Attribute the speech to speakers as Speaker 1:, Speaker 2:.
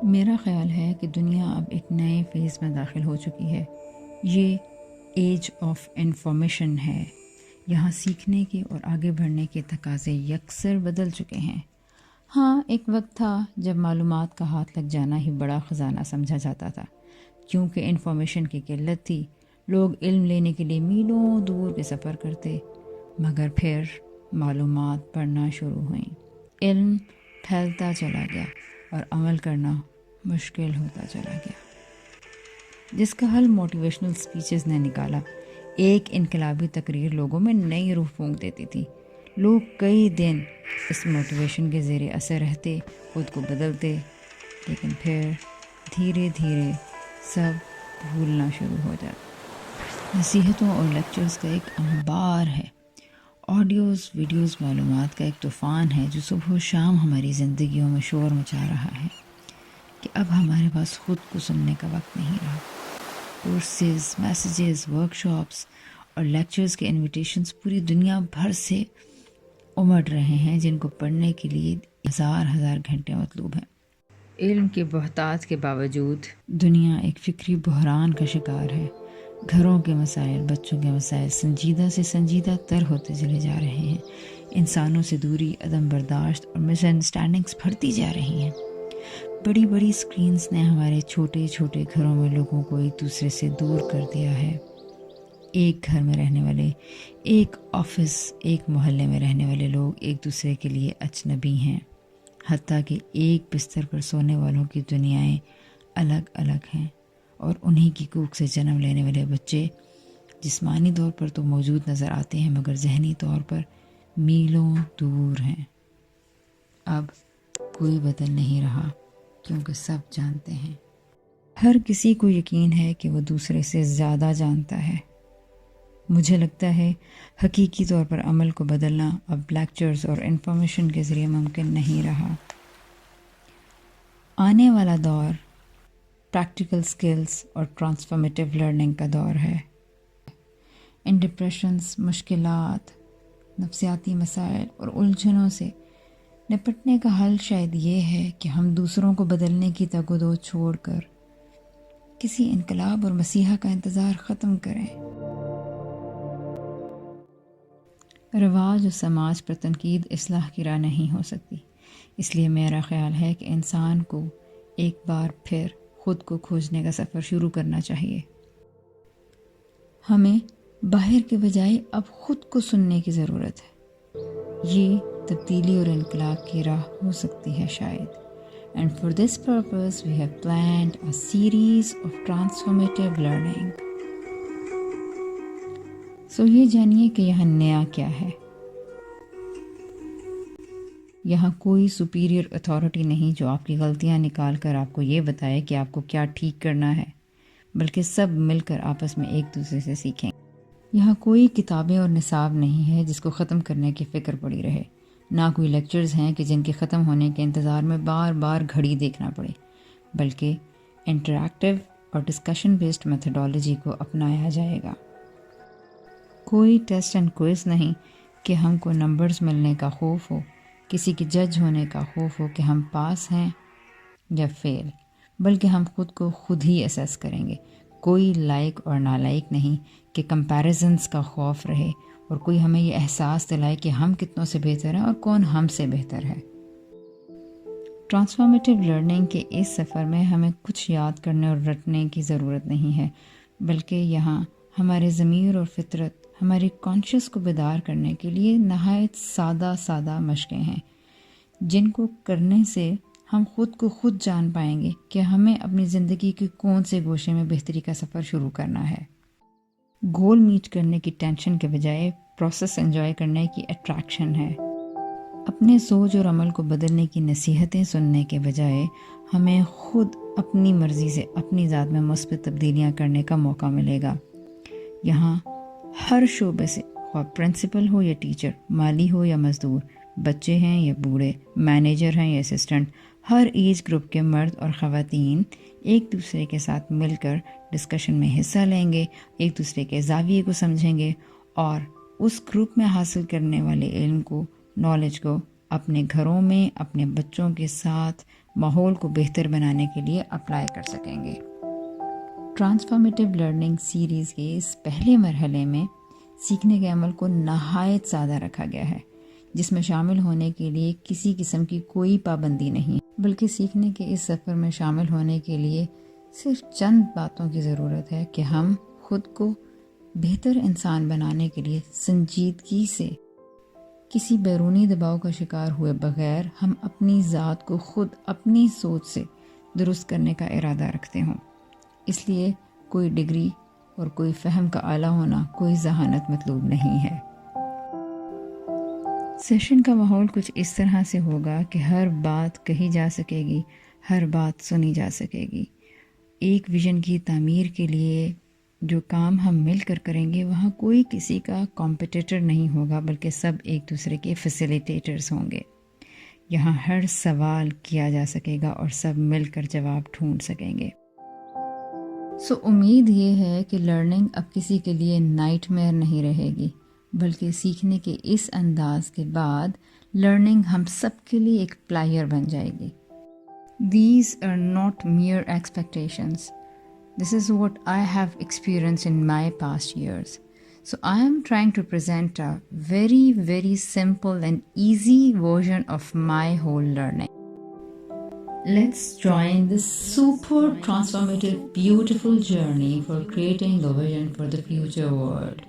Speaker 1: میرا خیال ہے کہ دنیا اب ایک نئے فیز میں داخل ہو چکی ہے۔ یہ ایج آف انفارمیشن ہے۔ یہاں سیکھنے کے اور آگے بڑھنے کے تقاضے یکسر بدل چکے ہیں۔ ہاں، ایک وقت تھا جب معلومات کا ہاتھ لگ جانا ہی بڑا خزانہ سمجھا جاتا تھا۔ کیونکہ انفارمیشن کی قلت تھی، لوگ علم لینے کے لیے میلوں دور کے سفر کرتے۔ مگر پھر معلومات بڑھنا شروع ہوئیں، علم پھیلتا چلا گیا اور عمل کرنا مشکل ہوتا چلا گیا۔ جس کا حل موٹیویشنل سپیچز نے نکالا۔ ایک انقلابی تقریر لوگوں میں نئی روح پھونک دیتی تھی۔ لوگ کئی دن اس موٹیویشن کے زیر اثر رہتے، خود کو بدلتے، لیکن پھر دھیرے دھیرے سب بھولنا شروع ہو جاتا۔ نصیحتوں اور لیکچرز کا ایک انبار ہے، آڈیوز ویڈیوز معلومات کا ایک طوفان ہے جو صبح و شام ہماری زندگیوں میں شور مچا رہا ہے کہ اب ہمارے پاس خود کو سننے کا وقت نہیں رہا۔ کورسز، میسیجز، ورکشاپس اور لیکچرز کے انویٹیشنز پوری دنیا بھر سے امڑ رہے ہیں، جن کو پڑھنے کے لیے ہزار گھنٹے مطلوب ہیں۔ علم کے بہتات کے باوجود دنیا ایک فکری بحران کا شکار ہے۔ گھروں کے مسائل، بچوں کے مسائل سنجیدہ سے سنجیدہ تر ہوتے چلے جا رہے ہیں۔ انسانوں سے دوری، عدم برداشت اور مس انڈرسٹینڈنگز بڑھتی جا رہی ہیں۔ بڑی بڑی سکرینز نے ہمارے چھوٹے چھوٹے گھروں میں لوگوں کو ایک دوسرے سے دور کر دیا ہے۔ ایک گھر میں رہنے والے، ایک آفس، ایک محلے میں رہنے والے لوگ ایک دوسرے کے لیے اجنبی ہیں۔ حتیٰ کہ ایک بستر پر سونے والوں کی دنیائیں الگ الگ ہیں، اور انہی کی کوکھ سے جنم لینے والے بچے جسمانی طور پر تو موجود نظر آتے ہیں مگر ذہنی طور پر میلوں دور ہیں۔ اب کوئی بدل نہیں رہا، کیونکہ سب جانتے ہیں، ہر کسی کو یقین ہے کہ وہ دوسرے سے زیادہ جانتا ہے۔ مجھے لگتا ہے حقیقی طور پر عمل کو بدلنا اب لیکچرز اور انفارمیشن کے ذریعے ممکن نہیں رہا۔ آنے والا دور پریکٹیکل سکلز اور ٹرانسفارمیٹیو لرننگ کا دور ہے۔ ان ڈپریشنز، مشکلات، نفسیاتی مسائل اور الجھنوں سے نپٹنے کا حل شاید یہ ہے کہ ہم دوسروں کو بدلنے کی تگ و دو چھوڑ کر کسی انقلاب اور مسیحا کا انتظار ختم کریں۔ رواج و سماج پر تنقید اصلاح کی راہ نہیں ہو سکتی، اس لیے میرا خیال ہے کہ انسان کو ایک بار پھر خود کو کھوجنے کا سفر شروع کرنا چاہیے۔ ہمیں باہر کے بجائے اب خود کو سننے کی ضرورت ہے۔ یہ تبدیلی اور انقلاب کی راہ ہو سکتی ہے شاید۔ And for this purpose we have planned a series of transformative learning. So یہ جانیے کہ یہاں نیا کیا ہے۔ یہاں کوئی سپیریئر اتھارٹی نہیں جو آپ کی غلطیاں نکال کر آپ کو یہ بتائے کہ آپ کو کیا ٹھیک کرنا ہے، بلکہ سب مل کر آپس میں ایک دوسرے سے سیکھیں۔ یہاں کوئی کتابیں اور نصاب نہیں ہے جس کو ختم کرنے کی فکر پڑی رہے، نہ کوئی لیکچرز ہیں کہ جن کے ختم ہونے کے انتظار میں بار بار گھڑی دیکھنا پڑے، بلکہ انٹریکٹیو اور ڈسکشن بیسڈ میتھڈالوجی کو اپنایا جائے گا۔ کوئی ٹیسٹ اینڈ کوئز نہیں کہ ہم کو نمبرز ملنے کا خوف ہو، کسی کے جج ہونے کا خوف ہو کہ ہم پاس ہیں یا فیل، بلکہ ہم خود کو خود ہی اسیس کریں گے۔ کوئی لائق اور نالائق نہیں کہ کمپیریزنز کا خوف رہے، اور کوئی ہمیں یہ احساس دلائے کہ ہم کتنوں سے بہتر ہیں اور کون ہم سے بہتر ہے۔ ٹرانسفارمیٹیو لرننگ کے اس سفر میں ہمیں کچھ یاد کرنے اور رٹنے کی ضرورت نہیں ہے، بلکہ یہاں ہمارے ضمیر اور فطرت، ہماری کانشیس کو بیدار کرنے کے لیے نہایت سادہ مشقیں ہیں، جن کو کرنے سے ہم خود کو خود جان پائیں گے کہ ہمیں اپنی زندگی کے کون سے گوشے میں بہتری کا سفر شروع کرنا ہے۔ گول میٹ کرنے کی ٹینشن کے بجائے پروسیس انجوائے کرنے کی اٹریکشن ہے۔ اپنے سوچ اور عمل کو بدلنے کی نصیحتیں سننے کے بجائے ہمیں خود اپنی مرضی سے اپنی ذات میں مثبت تبدیلیاں کرنے کا موقع ملے گا۔ یہاں ہر شعبے سے، خواہ پرنسپل ہو یا ٹیچر، مالی ہو یا مزدور، بچے ہیں یا بوڑھے، مینیجر ہیں یا اسسٹنٹ، ہر ایج گروپ کے مرد اور خواتین ایک دوسرے کے ساتھ مل کر ڈسکشن میں حصہ لیں گے، ایک دوسرے کے زاویے کو سمجھیں گے اور اس گروپ میں حاصل کرنے والے علم کو، نالج کو اپنے گھروں میں اپنے بچوں کے ساتھ ماحول کو بہتر بنانے کے لیے اپلائی کر سکیں گے۔ ٹرانسفارمیٹیو لرننگ سیریز کے اس پہلے مرحلے میں سیکھنے کے عمل کو نہایت سادہ رکھا گیا ہے، جس میں شامل ہونے کے لیے کسی قسم کی کوئی پابندی نہیں، بلکہ سیکھنے کے اس سفر میں شامل ہونے کے لیے صرف چند باتوں کی ضرورت ہے کہ ہم خود کو بہتر انسان بنانے کے لیے سنجیدگی سے، کسی بیرونی دباؤ کا شکار ہوئے بغیر، ہم اپنی ذات کو خود اپنی سوچ سے درست کرنے کا ارادہ رکھتے ہوں۔ اس لیے کوئی ڈگری اور کوئی فہم کا اعلیٰ ہونا، کوئی ذہانت مطلوب نہیں ہے۔ سیشن کا ماحول کچھ اس طرح سے ہوگا کہ ہر بات کہی جا سکے گی، ہر بات سنی جا سکے گی۔ ایک ویژن کی تعمیر کے لیے جو کام ہم مل کر کریں گے، وہاں کوئی کسی کا کمپٹیٹر نہیں ہوگا، بلکہ سب ایک دوسرے کے فیسیلیٹیٹرز ہوں گے۔ یہاں ہر سوال کیا جا سکے گا اور سب مل کر جواب ڈھونڈ سکیں گے۔ امید یہ ہے کہ لرننگ اب کسی کے لیے نائٹ میئر نہیں رہے گی، بلکہ سیکھنے کے اس انداز کے بعد لرننگ ہم سب کے لیے ایک پلائر بن جائے گی۔ These are not mere expectations. This is what I have experienced in my past years. So I am trying to present a very, very simple and easy version of my whole learning. Let's join this super transformative, beautiful journey for creating a vision for the future world.